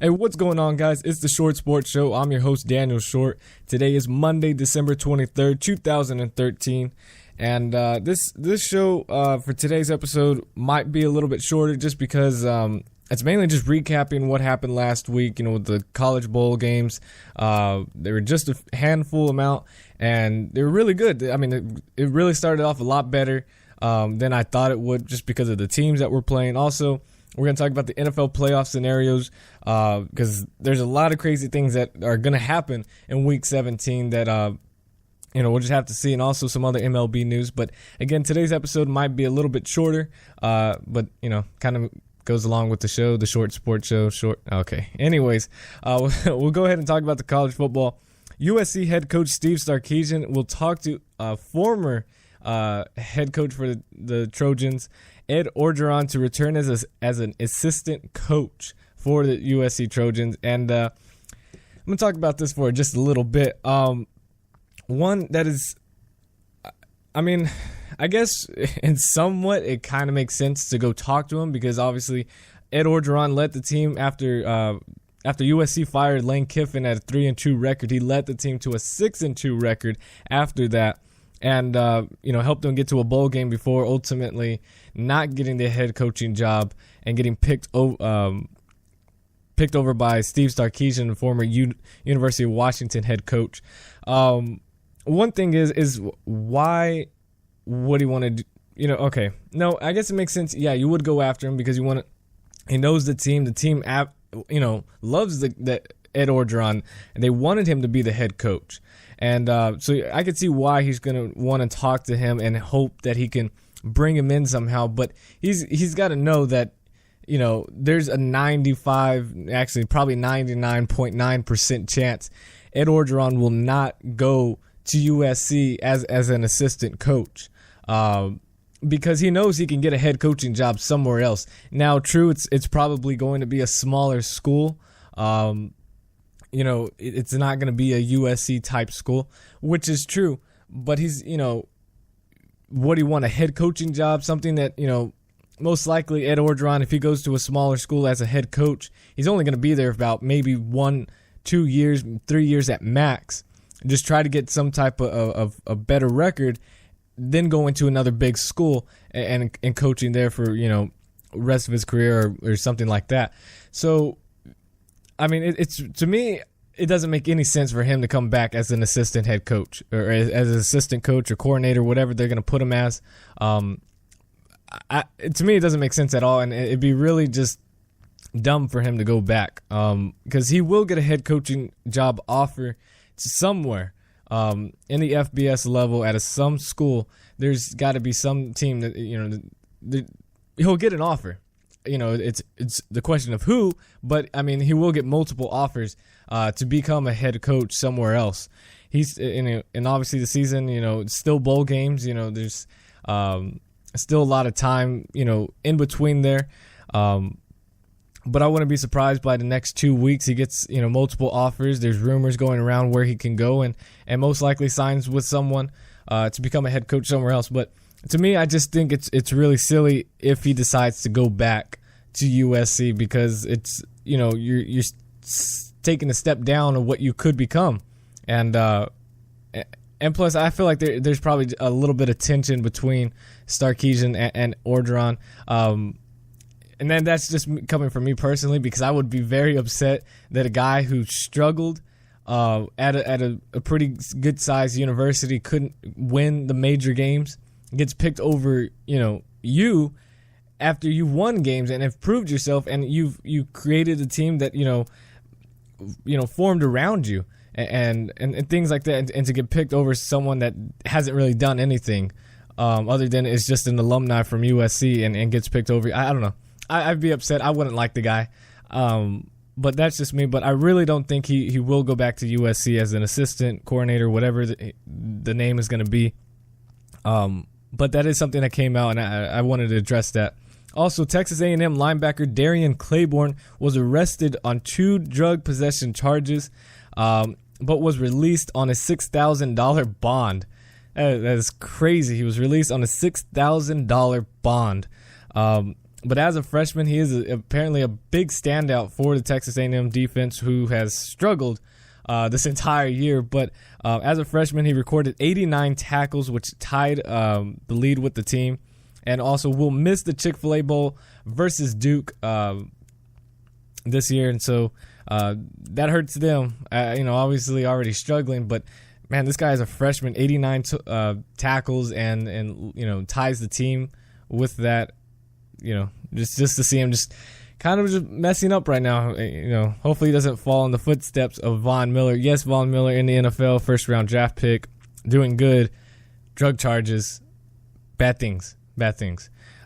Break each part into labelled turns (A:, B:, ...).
A: Hey, what's going on, guys? It's the Short Sports Show. I'm your host, Daniel Short. Today is Monday, December 23rd, 2013. And this show for today's episode might be a little bit shorter just because it's mainly just recapping what happened last week, with the college bowl games. They were just a handful amount, and they were really good. I mean, it really started off a lot better than I thought it would just because of the teams that were playing. Also, we're going to talk about the NFL playoff scenarios because there's a lot of crazy things that are going to happen in Week 17 that, we'll just have to see, and also some other MLB news. But, again, today's episode might be a little bit shorter, but, kind of goes along with the show, the Short Sports Show. Okay. Anyways, we'll go ahead and talk about the college football. USC head coach Steve Sarkisian will talk to former head coach for the Trojans, Ed Orgeron, to return as an assistant coach for the USC Trojans. And I'm going to talk about this for just a little bit. One that is, I guess in somewhat it kind of makes sense to go talk to him because obviously Ed Orgeron led the team after USC fired Lane Kiffin at a 3-2 record. He led the team to a 6-2 record after that. And, helped them get to a bowl game before ultimately not getting the head coaching job and getting picked over by Steve Sarkisian, the former University of Washington head coach. One thing is why would he want to do, okay. No, I guess it makes sense. Yeah, you would go after him because he knows the team. The team, loves the Ed Orgeron, and they wanted him to be the head coach. And so I could see why he's going to want to talk to him and hope that he can bring him in somehow. But he's got to know that, there's a 99.9% chance Ed Orgeron will not go to USC as an assistant coach because he knows he can get a head coaching job somewhere else. Now, true, it's probably going to be a smaller school. It's not going to be a USC type school, which is true. But he's, what do you want, a head coaching job? Something that, most likely Ed Orgeron, if he goes to a smaller school as a head coach, he's only going to be there about maybe 1, 2 years, 3 years at max. Just try to get some type of a better record, then go into another big school and coaching there for, rest of his career or something like that. So, it's to me, it doesn't make any sense for him to come back as an assistant head coach or as an assistant coach or coordinator, whatever they're going to put him as. To me, it doesn't make sense at all, and it'd be really just dumb for him to go back because he will get a head coaching job offer somewhere in the FBS level at some school. There's got to be some team that he'll get an offer. It's the question of who, but he will get multiple offers to become a head coach somewhere else. He's and obviously the season, it's still bowl games. There's still a lot of time, in between there. But I wouldn't be surprised by the next 2 weeks he gets, multiple offers. There's rumors going around where he can go and most likely signs with someone to become a head coach somewhere else. But to me, I just think it's really silly if he decides to go back to USC because it's, you're taking a step down of what you could become. And plus, I feel like there's probably a little bit of tension between Sarkisian and Orgeron. And then that's just coming from me personally because I would be very upset that a guy who struggled at a pretty good-sized university couldn't win the major games gets picked over, you after you won games and have proved yourself and you created a team that, formed around you and things like that. And to get picked over someone that hasn't really done anything other than it's just an alumni from USC and gets picked over. I don't know. I'd be upset. I wouldn't like the guy. But that's just me. But I really don't think he will go back to USC as an assistant coordinator, whatever the name is going to be. But that is something that came out, and I wanted to address that. Also, Texas A&M linebacker Darian Claiborne was arrested on 2 drug possession charges, but was released on a $6,000 bond. That is crazy. He was released on a $6,000 bond. But as a freshman, he is apparently a big standout for the Texas A&M defense, who has struggled this entire year. But as a freshman, he recorded 89 tackles, which tied the lead with the team. And also will miss the Chick-fil-A Bowl versus Duke this year. And so that hurts them. Obviously already struggling. But, man, this guy is a freshman, 89 tackles, and ties the team with that. Just to see him just kind of just messing up right now. Hopefully he doesn't fall in the footsteps of Von Miller. Yes, Von Miller in the NFL, first-round draft pick, doing good, drug charges, bad things.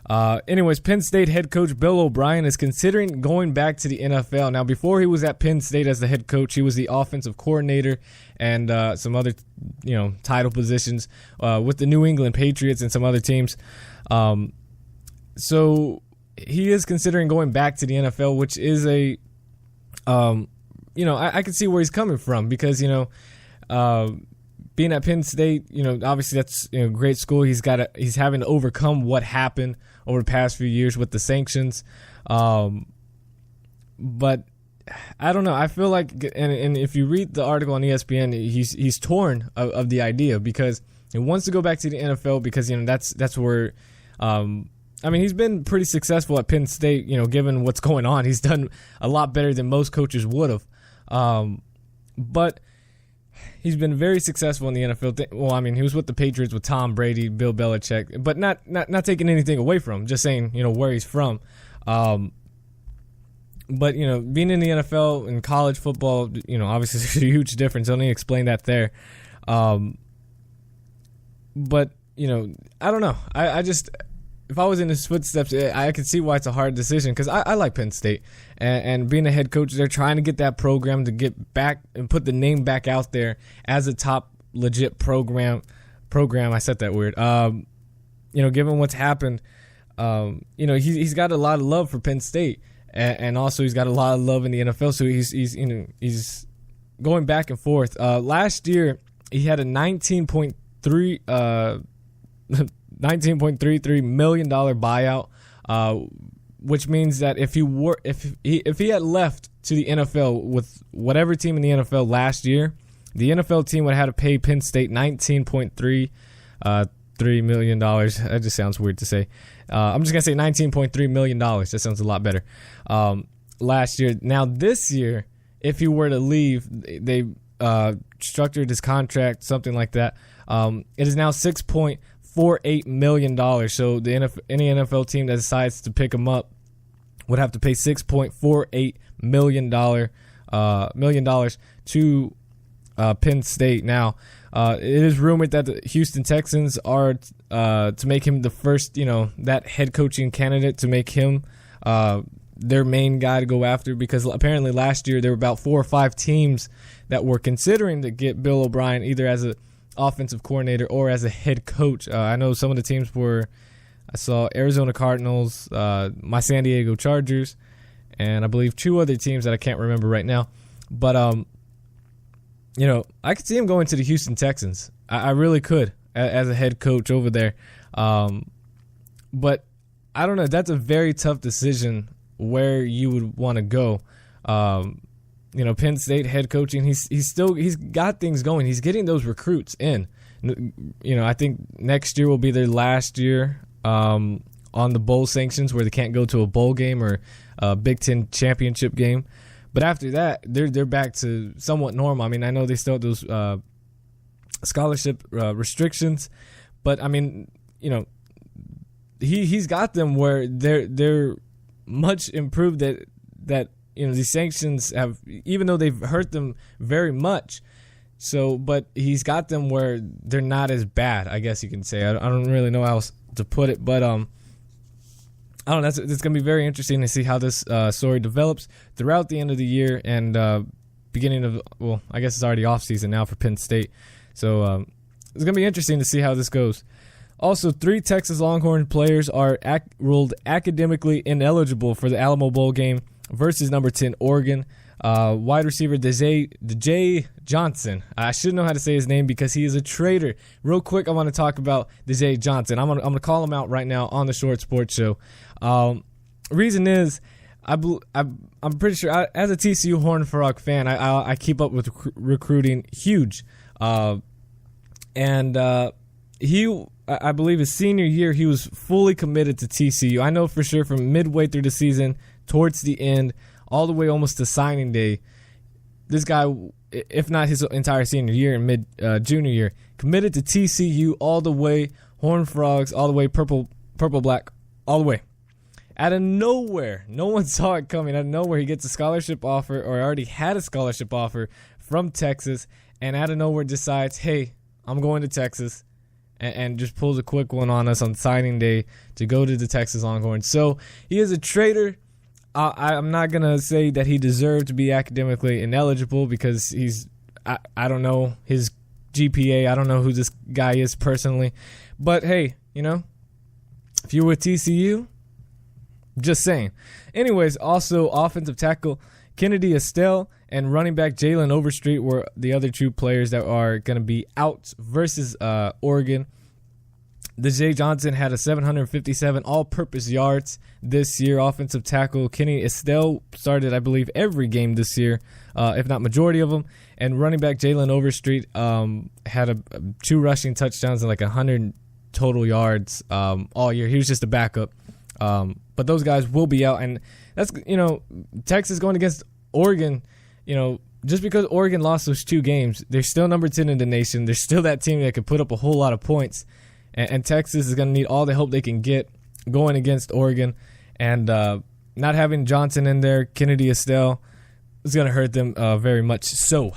A: Anyways, Penn State head coach Bill O'Brien is considering going back to the NFL. Now, before he was at Penn State as the head coach, he was the offensive coordinator and some other, title positions with the New England Patriots and some other teams. So he is considering going back to the NFL, which is I can see where he's coming from because, being at Penn State, obviously that's great school. He's having to overcome what happened over the past few years with the sanctions. But I don't know. I feel like, and if you read the article on ESPN, he's torn of the idea because he wants to go back to the NFL because that's where. He's been pretty successful at Penn State. Given what's going on, he's done a lot better than most coaches would have. But he's been very successful in the NFL. He was with the Patriots with Tom Brady, Bill Belichick, but not taking anything away from him, just saying, where he's from. But, being in the NFL and college football, obviously there's a huge difference. Let me explain that there. But, I don't know. I just, if I was in his footsteps, I could see why it's a hard decision because I like Penn State. And being a head coach, they're trying to get that program to get back and put the name back out there as a top legit program. I said that weird. Given what's happened, he's got a lot of love for Penn State, and also he's got a lot of love in the NFL. So he's going back and forth. Last year he had a $19.33 million buyout, which means that if he had left to the NFL with whatever team in the NFL last year, the NFL team would have had to pay Penn State $19.3 million. That just sounds weird to say. I'm just gonna say $19.3 million. That sounds a lot better. Last year. Now this year, if he were to leave, they structured his contract something like that. It is now $6.48 million. So any NFL team that decides to pick him up would have to pay $6.48 million to Penn State. Now, it is rumored that the Houston Texans are to make him the first, that head coaching candidate, to make him their main guy to go after, because apparently last year there were about 4 or 5 teams that were considering to get Bill O'Brien either as a offensive coordinator or as a head coach. I know some of the teams I saw Arizona Cardinals, my San Diego Chargers, and I believe 2 other teams that I can't remember right now. But, I could see him going to the Houston Texans. I really could as a head coach over there. But I don't know. That's a very tough decision where you would want to go. Penn State head coaching, he's got things going. He's getting those recruits in. I think next year will be their last year on the bowl sanctions, where they can't go to a bowl game or a Big Ten championship game. But after that, they're back to somewhat normal. I know they still have those scholarship restrictions, but he's got them where they're much improved. That these sanctions have, even though they've hurt them very much. But he's got them where they're not as bad, I guess you can say. I don't really know how else to put it, but I don't know. It's going to be very interesting to see how this story develops throughout the end of the year and beginning of, I guess it's already off season now for Penn State. So it's going to be interesting to see how this goes. Also, 3 Texas Longhorn players are ruled academically ineligible for the Alamo Bowl game versus number 10 Oregon. Wide receiver Dejay Johnson. I should know how to say his name because he is a traitor. Real quick, I want to talk about Dejay Johnson. I'm gonna call him out right now on the Short Sports Show. reason is I'm pretty sure as a TCU Horned Frog fan, I keep up with recruiting huge, and I believe his senior year he was fully committed to TCU. I know for sure from midway through the season towards the end, all the way almost to signing day, this guy, if not his entire senior year and junior year, committed to TCU all the way, Horned Frogs all the way, purple black all the way. Out of nowhere, no one saw it coming. Out of nowhere, he gets a scholarship offer, or already had a scholarship offer from Texas, and out of nowhere decides, hey, I'm going to Texas, and just pulls a quick one on us on signing day to go to the Texas Longhorns. So he is a traitor. I'm not going to say that he deserved to be academically ineligible because I don't know his GPA. I don't know who this guy is personally. But, hey, if you were TCU, just saying. Anyways, also offensive tackle Kennedy Estelle and running back Jalen Overstreet were the other two players that are going to be out versus Oregon. Jay Johnson had a 757 all-purpose yards this year. Offensive tackle Kenny Estelle started, I believe, every game this year, if not majority of them. And running back Jalen Overstreet had 2 rushing touchdowns and like 100 total yards all year. He was just a backup. But those guys will be out. And that's, Texas going against Oregon, just because Oregon lost those 2 games, they're still number 10 in the nation. They're still that team that could put up a whole lot of points. And Texas is going to need all the help they can get going against Oregon. And not having Johnson in there, Kennedy Estelle, is going to hurt them very much so.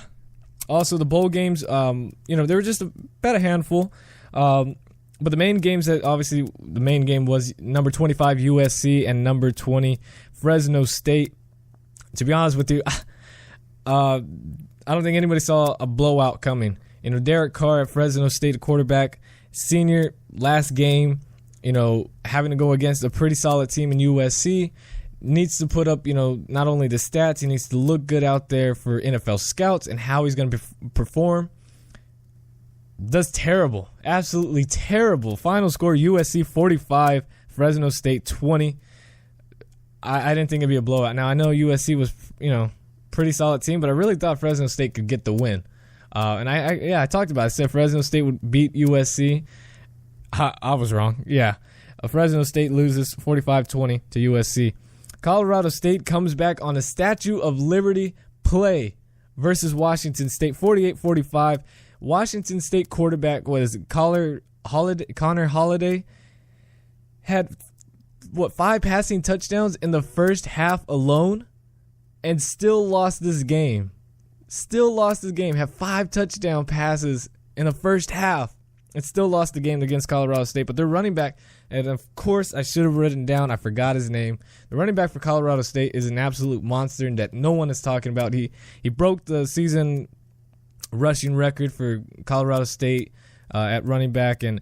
A: Also, the bowl games, they were just about a handful. But the main games the main game was number 25 USC and number 20 Fresno State. To be honest with you, I don't think anybody saw a blowout coming. Derek Carr at Fresno State, quarterback, senior, last game, having to go against a pretty solid team in USC, needs to put up, not only the stats, he needs to look good out there for NFL scouts and how he's going to perform. Does terrible. Absolutely terrible. Final score, USC 45, Fresno State 20. I didn't think it'd be a blowout. Now, I know USC was, pretty solid team, but I really thought Fresno State could get the win. And I talked about it. I said Fresno State would beat USC. I was wrong. Yeah. Fresno State loses 45-20 to USC. Colorado State comes back on a Statue of Liberty play versus Washington State, 48-45. Washington State quarterback Connor Holiday had 5 passing touchdowns in the first half alone and still lost this game. Had 5 touchdown passes in the first half and still lost the game against Colorado State. But their running back, and of course I should have written down, I forgot his name. The running back for Colorado State is an absolute monster and that no one is talking about. He broke the season rushing record for Colorado State at running back, and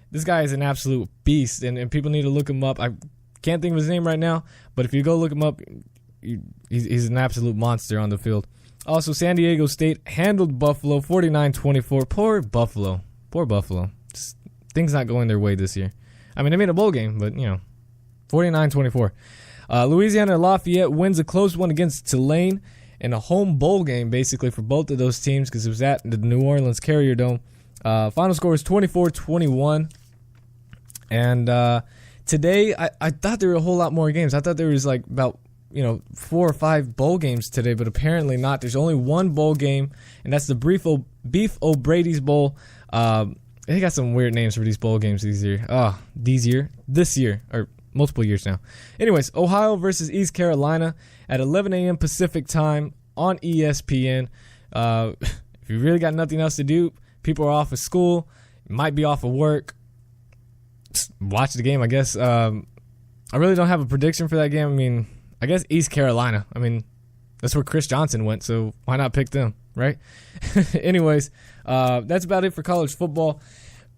A: this guy is an absolute beast, and people need to look him up. I can't think of his name right now, but if you go look him up, he's an absolute monster on the field. Also, San Diego State handled Buffalo 49-24. Poor Buffalo. Just, things not going their way this year. I mean, they made a bowl game, but 49-24. Louisiana Lafayette wins a close one against Tulane in a home bowl game, basically, for both of those teams because it was at the New Orleans Carrier Dome. Final score is 24-21. And today, I thought there were a whole lot more games. I thought there was like about 4 or 5 bowl games today, but apparently not. There's only one bowl game, and that's the Beef O'Brady's Bowl. They got some weird names for these bowl games this year, or multiple years now. Anyways, Ohio versus East Carolina at 11 a.m. Pacific time on ESPN. If you really got nothing else to do, people are off of school, might be off of work, just watch the game, I guess. I really don't have a prediction for that game. I mean, I guess East Carolina. I mean, that's where Chris Johnson went, so why not pick them, right? Anyways, that's about it for college football.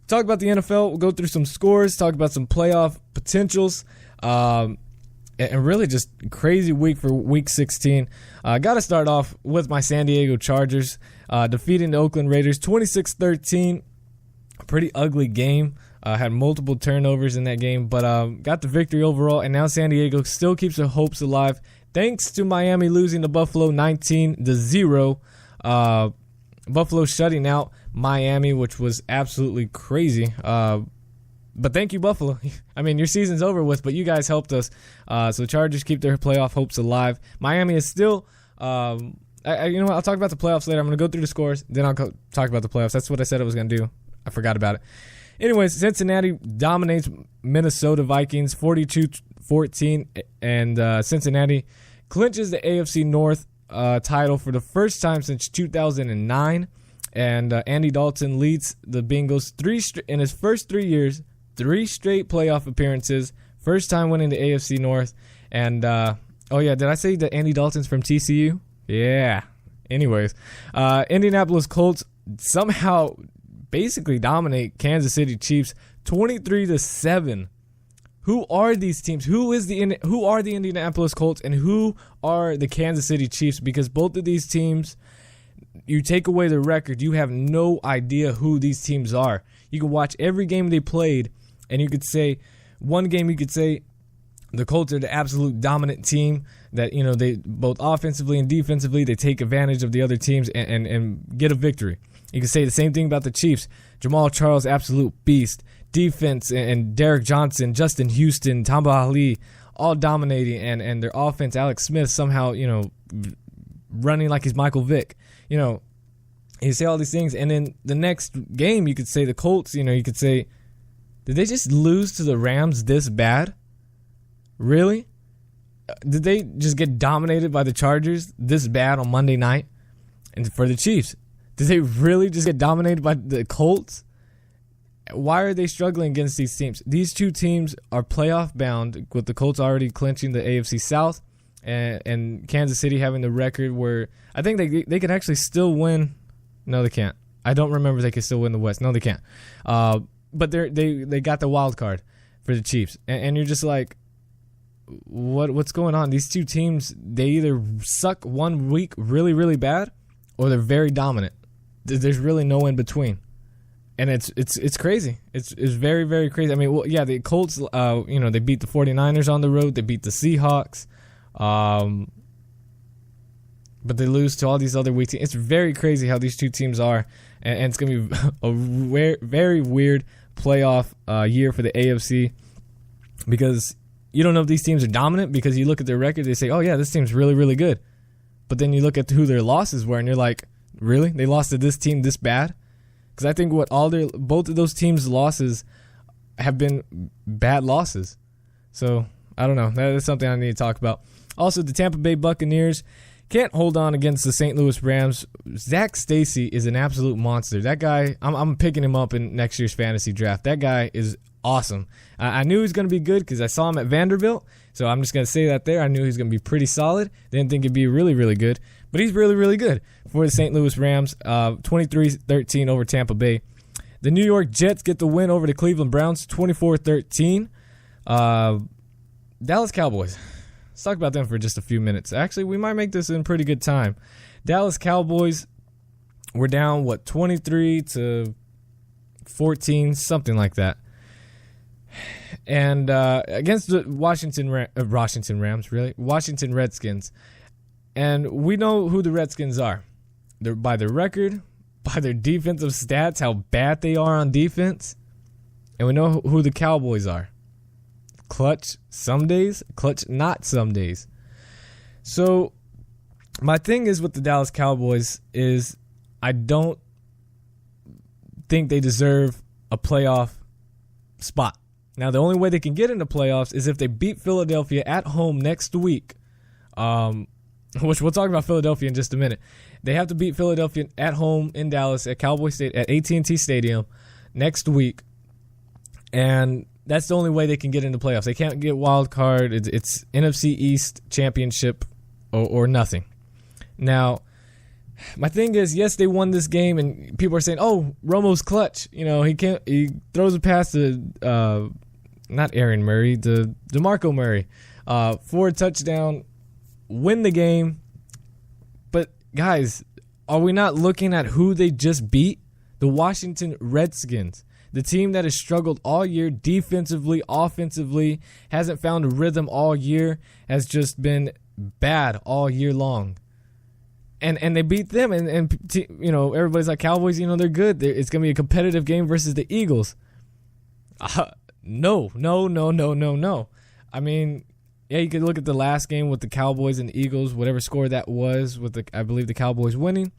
A: Talk about the NFL. We'll go through some scores, talk about some playoff potentials, and really just crazy week for Week 16. Got to start off with my San Diego Chargers defeating the Oakland Raiders 26-13. A pretty ugly game. Had multiple turnovers in that game, but got the victory overall. And now San Diego still keeps their hopes alive, thanks to Miami losing to Buffalo 19-0. Buffalo shutting out Miami, which was absolutely crazy. But thank you, Buffalo. I mean, your season's over with, but you guys helped us. So Chargers keep their playoff hopes alive. Miami is still... you know what? I'll talk about the playoffs later. I'm going to go through the scores, then I'll talk about the playoffs. That's what I said I was going to do. I forgot about it. Anyways, Cincinnati dominates Minnesota Vikings 42-14, and Cincinnati clinches the AFC North title for the first time since 2009. And Andy Dalton leads the Bengals in his first 3 years, 3 straight playoff appearances, first time winning the AFC North. And, oh yeah, did I say that Andy Dalton's from TCU? Yeah. Anyways, Indianapolis Colts somehow basically dominate Kansas City Chiefs 23-7. Who are these teams? Who are the Indianapolis Colts and who are the Kansas City Chiefs? Because both of these teams, you take away the record, you have no idea who these teams are. You can watch every game they played, and you could say, one game you could say the Colts are the absolute dominant team that, you know, they both offensively and defensively, they take advantage of the other teams and get a victory. You can say the same thing about the Chiefs. Jamal Charles, absolute beast. Defense and Derek Johnson, Justin Houston, Tamba Ali, all dominating, and their offense, Alex Smith, somehow, you know, running like he's Michael Vick. You know, you say all these things, and then the next game, you could say the Colts, you know, you could say, did they just lose to the Rams this bad? Really? Did they just get dominated by the Chargers this bad on Monday night? And for the Chiefs, did they really just get dominated by the Colts? Why are they struggling against these teams? These two teams are playoff bound, with the Colts already clinching the AFC South and Kansas City having the record where I think they could actually still win. No, they can't. I don't remember if they could still win the West. No, they can't. But they got the wild card for the Chiefs. And you're just like, what's going on? These two teams, they either suck one week really, really bad, or they're very dominant. There's really no in between. And it's crazy. It's very, very crazy. I mean, well, yeah, the Colts, you know, they beat the 49ers on the road. They beat the Seahawks. But they lose to all these other weak teams. It's very crazy how these two teams are. And it's going to be a very weird playoff year for the AFC, because you don't know if these teams are dominant, because you look at their record, they say, oh, yeah, this team's really, really good. But then you look at who their losses were, and you're like, really? They lost to this team this bad? Because I think both of those teams' losses have been bad losses. So, I don't know. That is something I need to talk about. Also, the Tampa Bay Buccaneers can't hold on against the St. Louis Rams. Zach Stacy is an absolute monster. That guy, I'm picking him up in next year's fantasy draft. That guy is awesome. I knew he was going to be good because I saw him at Vanderbilt. So I'm just going to say that there. I knew he was going to be pretty solid. Didn't think he'd be really, really good. But he's really, really good for the St. Louis Rams. 23-13 over Tampa Bay. The New York Jets get the win over the Cleveland Browns, 24-13. Dallas Cowboys. Let's talk about them for just a few minutes. Actually, we might make this in pretty good time. Dallas Cowboys were down, 23-14, something like that. And against the Washington Redskins. And we know who the Redskins are. They're by their record, by their defensive stats, how bad they are on defense. And we know who the Cowboys are. Clutch some days, clutch not some days. So my thing is with the Dallas Cowboys is I don't think they deserve a playoff spot. Now, the only way they can get into playoffs is if they beat Philadelphia at home next week, which we'll talk about Philadelphia in just a minute. They have to beat Philadelphia at home in Dallas at AT&T Stadium next week, and that's the only way they can get into playoffs. They can't get wild card. It's NFC East championship or nothing. Now, my thing is, yes, they won this game, and people are saying, "Oh, Romo's clutch." You know, he throws a pass to not Aaron Murray, to DeMarco Murray, for a touchdown, win the game. But guys, are we not looking at who they just beat? The Washington Redskins. The team that has struggled all year defensively, offensively, hasn't found a rhythm all year, has just been bad all year long. And they beat them, and everybody's like, Cowboys, they're good. It's going to be a competitive game versus the Eagles. No. I mean, yeah, you could look at the last game with the Cowboys and the Eagles, whatever score that was, I believe the Cowboys winning.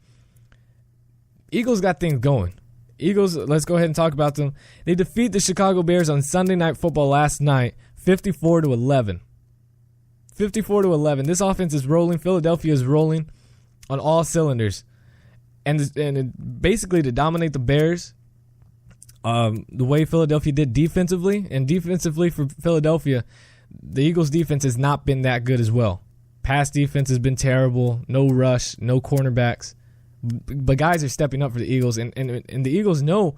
A: Eagles got things going. Eagles, let's go ahead and talk about them. They defeat the Chicago Bears on Sunday Night Football last night, 54-11. 54-11. This offense is rolling. Philadelphia is rolling on all cylinders. And basically to dominate the Bears, the way Philadelphia did defensively, and defensively for Philadelphia, the Eagles' defense has not been that good as well. Pass defense has been terrible. No rush, no cornerbacks. But guys are stepping up for the Eagles, and the Eagles know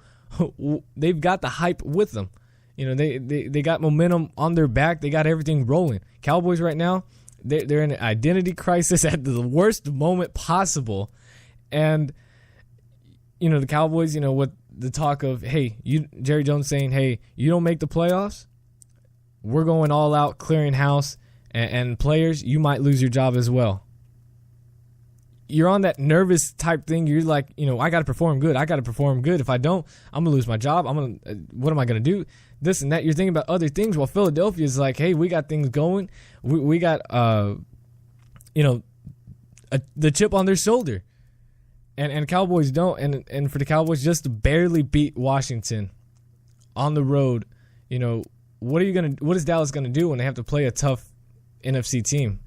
A: they've got the hype with them. They got momentum on their back. They got everything rolling. Cowboys right now, they're in an identity crisis at the worst moment possible. And, the Cowboys, with the talk of, hey, Jerry Jones saying, hey, you don't make the playoffs, we're going all out, clearing house, and players, you might lose your job as well. You're on that nervous type thing. You're like, I got to perform good. If I don't, I'm going to lose my job. What am I going to do? This and that. You're thinking about other things. While Philadelphia is like, hey, we got things going. We got, the chip on their shoulder. And Cowboys don't. And for the Cowboys just to barely beat Washington on the road, what is Dallas going to do when they have to play a tough NFC team?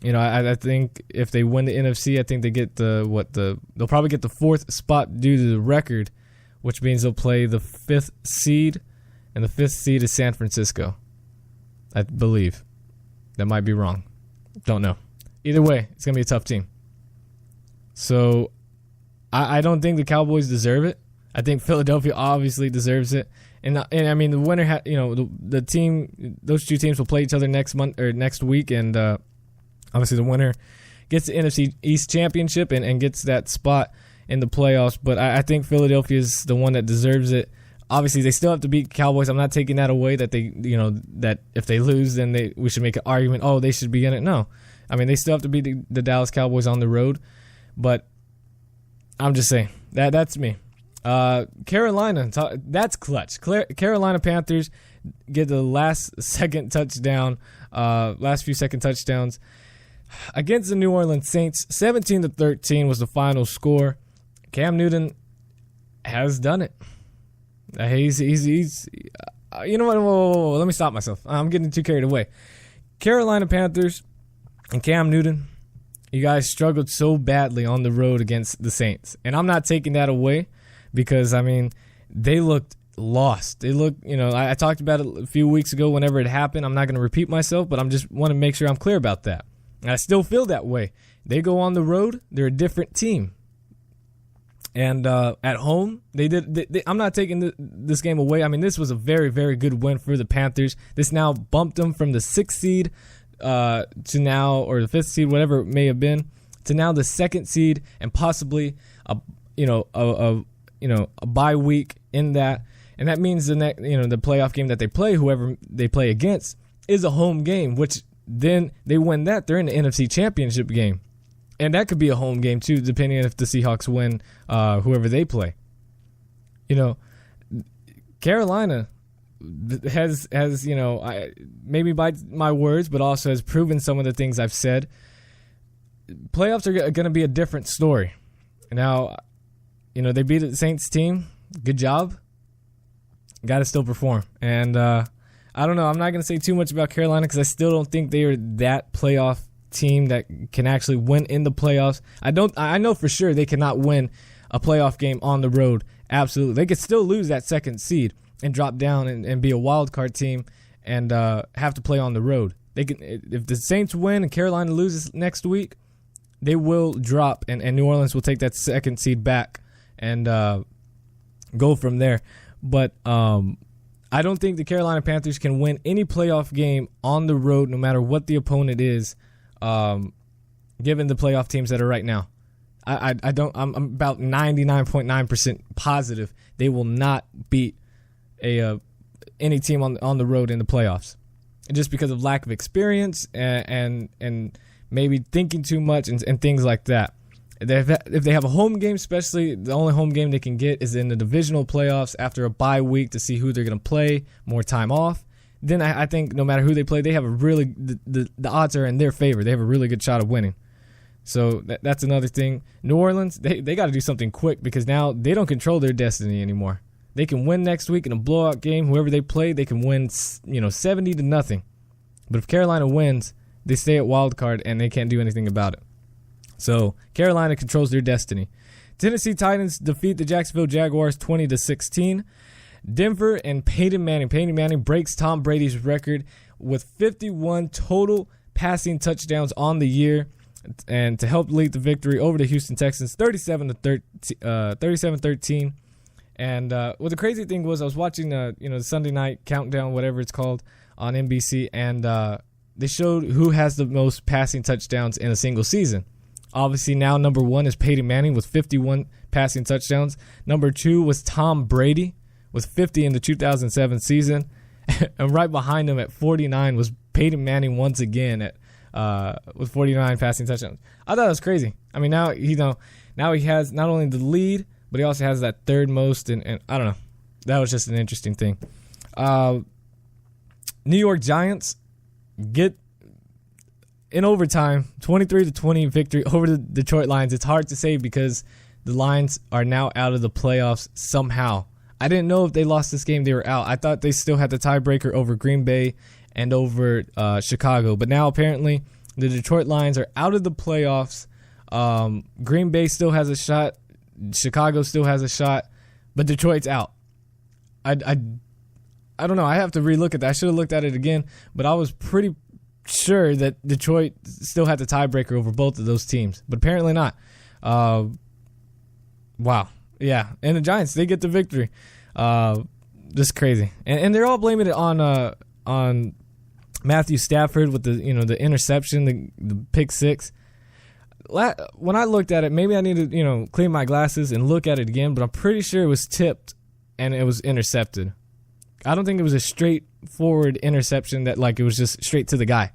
A: I think if they win the NFC, I think they get they'll probably get the 4th spot due to the record, which means they'll play the 5th seed, and the 5th seed is San Francisco, I believe. That might be wrong. Don't know. Either way, it's going to be a tough team. So I don't think the Cowboys deserve it. I think Philadelphia obviously deserves it. And I mean, the winner, the team, those two teams will play each other next week, and obviously the winner gets the NFC East Championship and gets that spot in the playoffs. But I think Philadelphia is the one that deserves it. Obviously, they still have to beat Cowboys. I'm not taking that away that that if they lose, then we should make an argument, they should be in it. No. I mean, they still have to beat the Dallas Cowboys on the road. But I'm just saying, that's me. Carolina, that's clutch. Carolina Panthers get the last few second touchdowns against the New Orleans Saints. 17-13 was the final score. Cam Newton has done it. He's you know what? Whoa, let me stop myself. I'm getting too carried away. Carolina Panthers and Cam Newton, you guys struggled so badly on the road against the Saints. And I'm not taking that away because, I mean, they looked lost. They looked, I talked about it a few weeks ago whenever it happened. I'm not going to repeat myself, but I'm just want to make sure I'm clear about that. And I still feel that way. They go on the road, they're a different team. And at home, I'm not taking this game away. I mean, this was a very, very good win for the Panthers. This now bumped them from the 6th seed to now, or the 5th seed, whatever it may have been, to now the 2nd seed and possibly a bye week in that. And that means the playoff game that they play, whoever they play against, is a home game, which then they win that, they're in the NFC Championship game. And that could be a home game too, depending on if the Seahawks win whoever they play. Carolina has maybe by my words, but also has proven some of the things I've said. Playoffs are going to be a different story. Now, they beat the Saints team. Good job. Got to still perform. And I don't know. I'm not going to say too much about Carolina because I still don't think they are that playoff team that can actually win in the playoffs. I know for sure they cannot win a playoff game on the road. Absolutely. They could still lose that 2nd seed and drop down and be a wild card team and have to play on the road. They can, if the Saints win and Carolina loses next week, they will drop and New Orleans will take that 2nd seed back and go from there. But I don't think the Carolina Panthers can win any playoff game on the road, no matter what the opponent is, given the playoff teams that are right now. I don't. I'm about 99.9% positive they will not beat any team on the road in the playoffs, just because of lack of experience and maybe thinking too much and things like that. If they have a home game, especially the only home game they can get is in the divisional playoffs after a bye week to see who they're going to play, more time off. Then I think no matter who they play, they have the odds are in their favor. They have a really good shot of winning. So that's another thing. New Orleans, they got to do something quick because now they don't control their destiny anymore. They can win next week in a blowout game. Whoever they play, they can win 70-0. But if Carolina wins, they stay at wild card and they can't do anything about it. So Carolina controls their destiny. Tennessee Titans defeat the Jacksonville Jaguars 20-16. Denver and Peyton Manning. Peyton Manning breaks Tom Brady's record with 51 total passing touchdowns on the year, and to help lead the victory over the Houston Texans 37-13. And what the crazy thing was, I was watching the Sunday night countdown, whatever it's called, on NBC, and they showed who has the most passing touchdowns in a single season. Obviously, now number 1 is Peyton Manning with 51 passing touchdowns. Number 2 was Tom Brady with 50 in the 2007 season. And right behind him at 49 was Peyton Manning once again with 49 passing touchdowns. I thought it was crazy. I mean, now he has not only the lead, but he also has that third most. And I don't know. That was just an interesting thing. New York Giants get in overtime, 23-20 victory over the Detroit Lions. It's hard to say because the Lions are now out of the playoffs somehow. I didn't know if they lost this game, they were out. I thought they still had the tiebreaker over Green Bay and over Chicago. But now apparently the Detroit Lions are out of the playoffs. Green Bay still has a shot. Chicago still has a shot. But Detroit's out. I don't know. I have to relook at that. I should have looked at it again. But I was pretty sure that Detroit still had the tiebreaker over both of those teams, but apparently not. Wow. Yeah, and the Giants, they get the victory. Just crazy. And they're all blaming it on Matthew Stafford with the interception, the pick six. When I looked at it, maybe I need to clean my glasses and look at it again, but I'm pretty sure it was tipped and it was intercepted. I don't think it was a straightforward interception that it was just straight to the guy.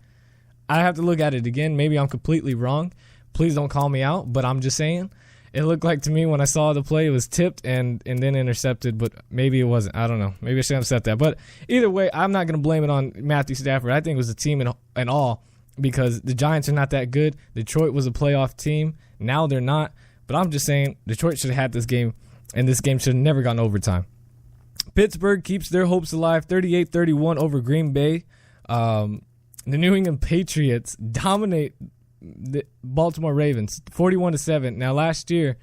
A: I have to look at it again. Maybe I'm completely wrong. Please don't call me out, but I'm just saying. It looked like to me when I saw the play, it was tipped and then intercepted, but maybe it wasn't. I don't know. Maybe I shouldn't have said that. But either way, I'm not going to blame it on Matthew Stafford. I think it was the team and all because the Giants are not that good. Detroit was a playoff team. Now they're not. But I'm just saying Detroit should have had this game, and this game should have never gone overtime. Pittsburgh keeps their hopes alive, 38-31 over Green Bay. The New England Patriots dominate the Baltimore Ravens, 41-7. Now, last year,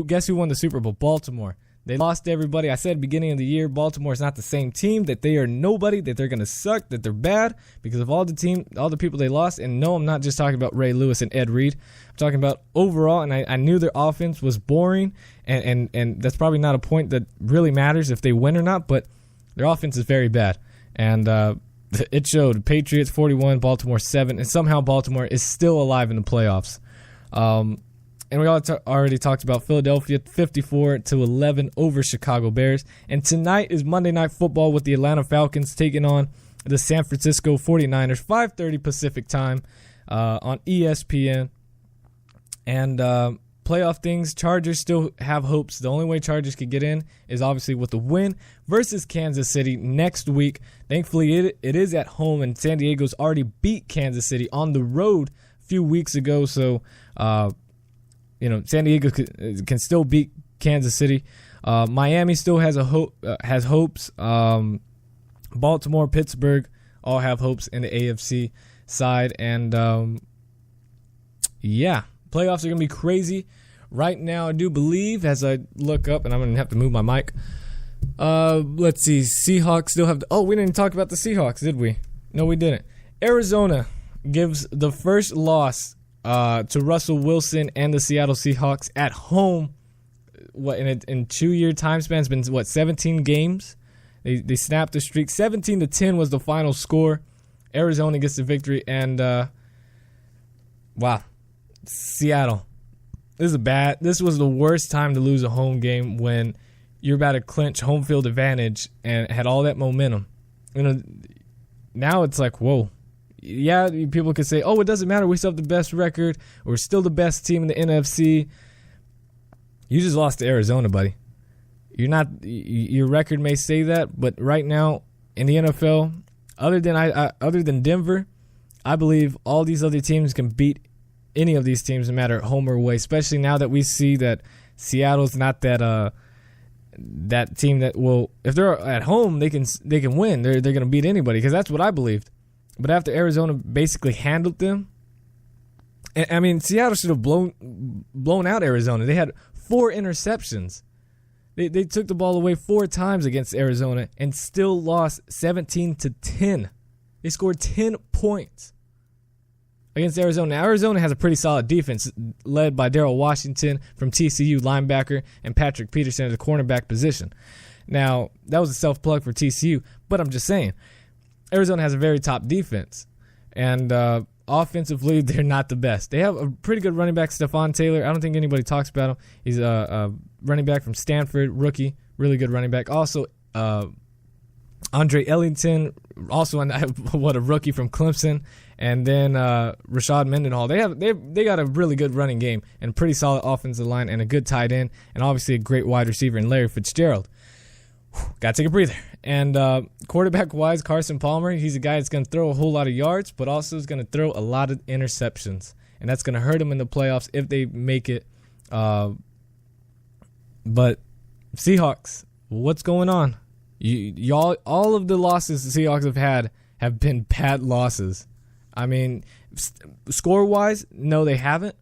A: guess who won the Super Bowl? Baltimore. They lost to everybody. I said beginning of the year, Baltimore is not the same team, that they are nobody, that they're going to suck, that they're bad because of all the people they lost. And no, I'm not just talking about Ray Lewis and Ed Reed. I'm talking about overall, and I knew their offense was boring, and that's probably not a point that really matters if they win or not, but their offense is very bad. And it showed. Patriots 41, Baltimore 7, and somehow Baltimore is still alive in the playoffs. And we already talked about Philadelphia 54-11 over Chicago Bears. And tonight is Monday Night Football with the Atlanta Falcons taking on the San Francisco 49ers, 5:30 Pacific time on ESPN. And playoff things, Chargers still have hopes. The only way Chargers could get in is obviously with the win versus Kansas City next week. Thankfully, it is at home, and San Diego's already beat Kansas City on the road a few weeks ago. So, San Diego can still beat Kansas City. Miami still has has hopes. Baltimore, Pittsburgh all have hopes in the AFC side. And, playoffs are going to be crazy. Right now, I do believe, as I look up, and I'm going to have to move my mic. Let's see. Seahawks still have... we didn't talk about the Seahawks, did we? No, we didn't. Arizona gives the first loss to Russell Wilson and the Seattle Seahawks at home. In 2-year time span, it's been 17 games. They snapped the streak. 17-10 was the final score. Arizona gets the victory, and wow, Seattle. This was the worst time to lose a home game when you're about to clinch home field advantage and had all that momentum. Now it's like, whoa. Yeah, people could say, oh, it doesn't matter. We still have the best record. We're still the best team in the NFC. You just lost to Arizona, buddy. You're not. Your record may say that, but right now in the NFL, other than Denver, I believe all these other teams can beat any of these teams, no matter home or away. Especially now that we see that Seattle's not that team that will. If they're at home, they can win. They're going to beat anybody, because that's what I believed. But after Arizona basically handled them, I mean, Seattle should have blown out Arizona. They had 4 interceptions. They took the ball away 4 times against Arizona and still lost 17-10. They scored 10 points against Arizona. Now, Arizona has a pretty solid defense led by Darrell Washington from TCU, linebacker, and Patrick Peterson at the cornerback position. Now, that was a self-plug for TCU, but I'm just saying, Arizona has a very top defense, and offensively, they're not the best. They have a pretty good running back, Stephon Taylor. I don't think anybody talks about him. He's a running back from Stanford, rookie, really good running back. Also, Andre Ellington, also a rookie from Clemson, and then Rashad Mendenhall. They got a really good running game and a pretty solid offensive line and a good tight end, and obviously a great wide receiver in Larry Fitzgerald. Got to take a breather. And quarterback-wise, Carson Palmer, he's a guy that's going to throw a whole lot of yards, but also is going to throw a lot of interceptions. And that's going to hurt him in the playoffs if they make it. But Seahawks, what's going on? Y'all, all of the losses the Seahawks have been bad losses. I mean, score-wise, no, they haven't.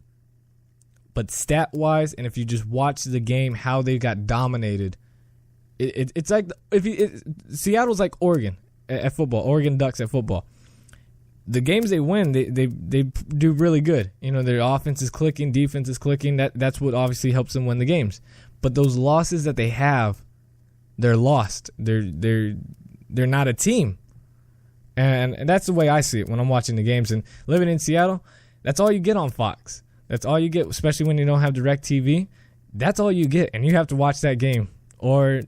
A: But stat-wise, and if you just watch the game, how they got dominated, it's like Seattle's like Oregon at football. Oregon Ducks at football. The games they win, they do really good. Their offense is clicking, defense is clicking. That's what obviously helps them win the games. But those losses that they have, they're lost. They're not a team, and that's the way I see it when I'm watching the games. And living in Seattle, that's all you get on Fox. That's all you get, especially when you don't have DirecTV. That's all you get, and you have to watch that game or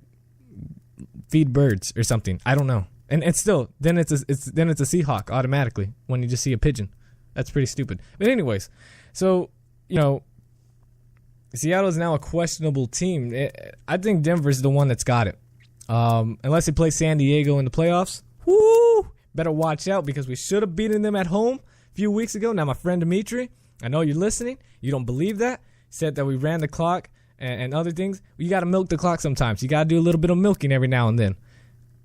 A: feed birds or something. I don't know. And still, then it's a Seahawk automatically when you just see a pigeon. That's pretty stupid. But anyways, so Seattle is now a questionable team. I think Denver's the one that's got it. Unless they play San Diego in the playoffs, better watch out, because we should have beaten them at home a few weeks ago. Now, my friend Dimitri, I know you're listening. You don't believe that. Said that we ran the clock and other things. You got to milk the clock sometimes. You got to do a little bit of milking every now and then.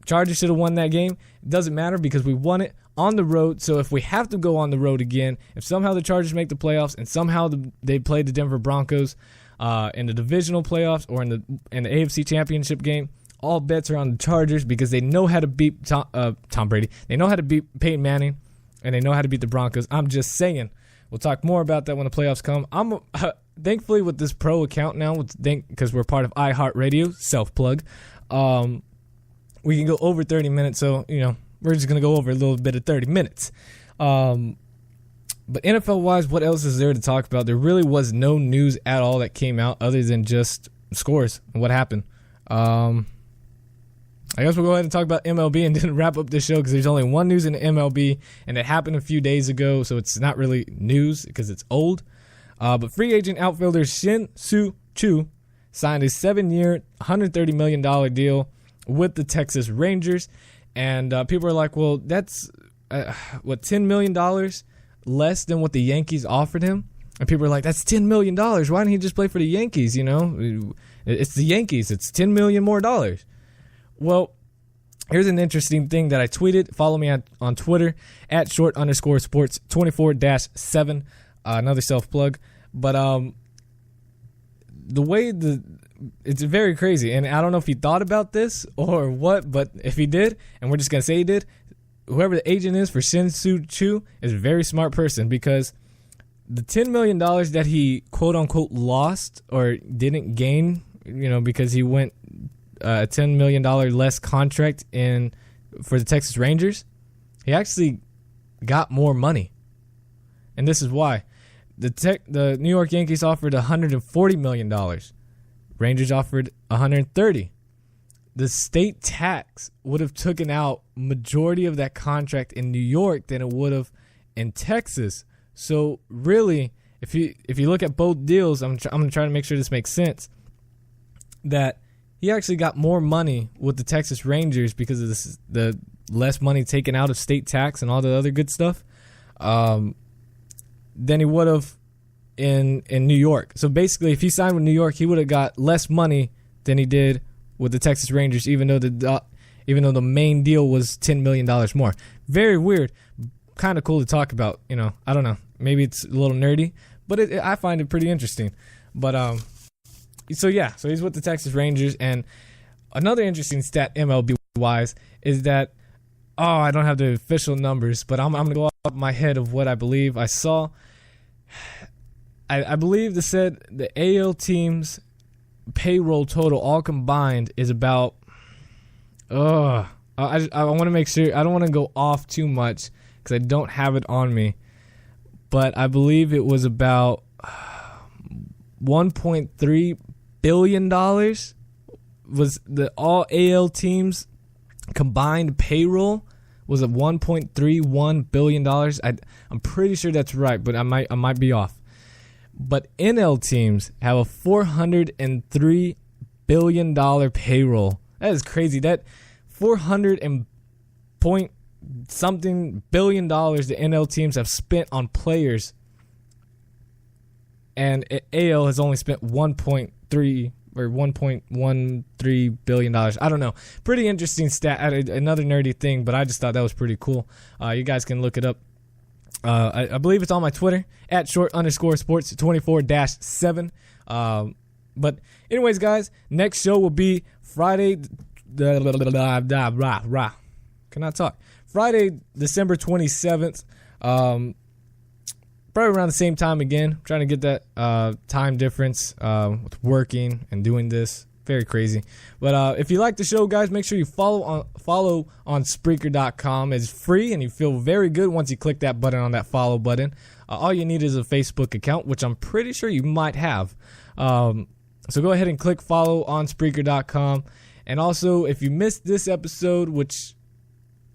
A: Chargers should have won that game. It doesn't matter because we won it on the road. So if we have to go on the road again, if somehow the Chargers make the playoffs and somehow they play the Denver Broncos in the divisional playoffs or in the AFC Championship game, all bets are on the Chargers because they know how to beat Tom Brady. They know how to beat Peyton Manning, and they know how to beat the Broncos. I'm just saying. We'll talk more about that when the playoffs come. I'm thankfully with this pro account now, because we're part of iHeartRadio, self-plug, we can go over 30 minutes. So, we're just going to go over a little bit of 30 minutes. But NFL-wise, what else is there to talk about? There really was no news at all that came out other than just scores and what happened. I guess we'll go ahead and talk about MLB and then wrap up this show because there's only one news in the MLB, and it happened a few days ago, so it's not really news because it's old. But free agent outfielder Shin-Soo Choo signed a 7-year, $130 million deal with the Texas Rangers. And people are like, well, that's, $10 million less than what the Yankees offered him? And people are like, that's $10 million. Why didn't he just play for the Yankees, It's the Yankees. It's $10 million more dollars. Well, here's an interesting thing that I tweeted. Follow me on Twitter at @short_sports24-7. Another self-plug. But the way it's very crazy. And I don't know if he thought about this or what, but if he did, and we're just going to say he did, whoever the agent is for Shin-Soo Choo is a very smart person, because the $10 million that he quote-unquote lost or didn't gain, because he went a $10 million less contract for the Texas Rangers, he actually got more money. And this is why. The New York Yankees offered $140 million. Rangers offered $130. The state tax would have taken out majority of that contract in New York than it would have in Texas. So really, if you look at both deals, I'm going to try to make sure this makes sense, that he actually got more money with the Texas Rangers because of the less money taken out of state tax and all the other good stuff than he would have in New York. So basically, if he signed with New York, he would have got less money than he did with the Texas Rangers, even though the main deal was $10 million more. Very weird. Kind of cool to talk about. I don't know. Maybe it's a little nerdy, but I find it pretty interesting. But so he's with the Texas Rangers. And another interesting stat, MLB wise, is that I don't have the official numbers, but I'm gonna go off my head of what I believe I saw. I believe they said the AL teams payroll total all combined is about I want to make sure I don't want to go off too much because I don't have it on me, but I believe it was about $1.3 billion was the all AL teams combined payroll was at $1.31 billion. I'm pretty sure that's right, but I might be off. But NL teams have a $403 billion payroll. That is crazy. That 400 and point something billion dollars the NL teams have spent on players, and AL has only spent 1.3 or $1.13 billion. I don't know. Pretty interesting stat. Another nerdy thing, but I just thought that was pretty cool. You guys can look it up. I believe it's on my Twitter at @short_sports24-7. But anyways, guys, next show will be Friday. Cannot talk. Friday, December 27th. Probably around the same time again. I'm trying to get that time difference with working and doing this. Very crazy. But if you like the show, guys, make sure you follow on Spreaker.com. It's free, and you feel very good once you click that button on that follow button. All you need is a Facebook account, which I'm pretty sure you might have. So go ahead and click follow on Spreaker.com. And also, if you missed this episode, which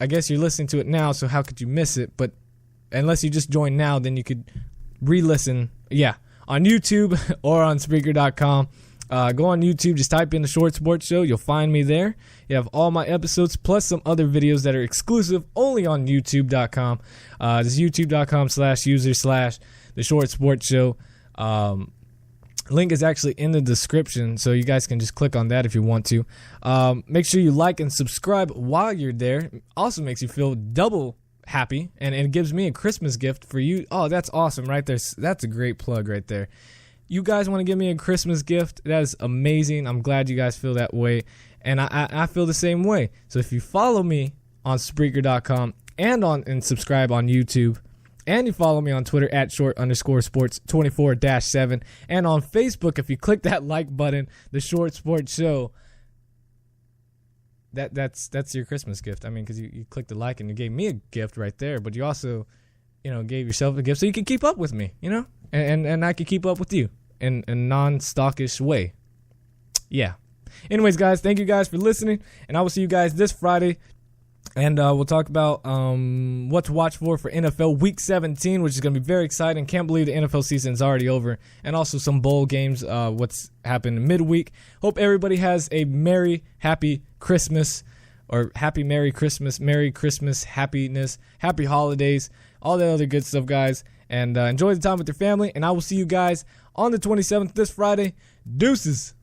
A: I guess you're listening to it now, so how could you miss it? But unless you just joined now, then you could re-listen. Yeah, on YouTube or on Spreaker.com. Go on YouTube, just type in the Short Sports Show. You'll find me there. You have all my episodes plus some other videos that are exclusive only on YouTube.com. This is youtube.com/user/the Short Sports Show. Link is actually in the description, so you guys can just click on that if you want to. Make sure you like and subscribe while you're there. It also makes you feel double happy, and it gives me a Christmas gift for you. Oh, that's awesome right there. That's a great plug right there. You guys want to give me a Christmas gift? That is amazing. I'm glad you guys feel that way, and I feel the same way. So if you follow me on Spreaker.com and subscribe on YouTube, and you follow me on Twitter at short_sports24-7, and on Facebook, if you click that like button, the Short Sports Show, that's your Christmas gift. I mean, because you clicked the like and you gave me a gift right there, but you also, gave yourself a gift so you can keep up with me, and I can keep up with you in a non-stockish way. Yeah. Anyways, guys, thank you guys for listening, and I will see you guys this Friday. And we'll talk about what to watch for NFL Week 17, which is going to be very exciting. Can't believe the NFL season is already over. And also some bowl games, what's happened midweek. Hope everybody has a Merry, Happy Christmas, or Happy Merry Christmas, happiness, Happy Holidays, all that other good stuff, guys. And enjoy the time with your family. And I will see you guys on the 27th this Friday. Deuces.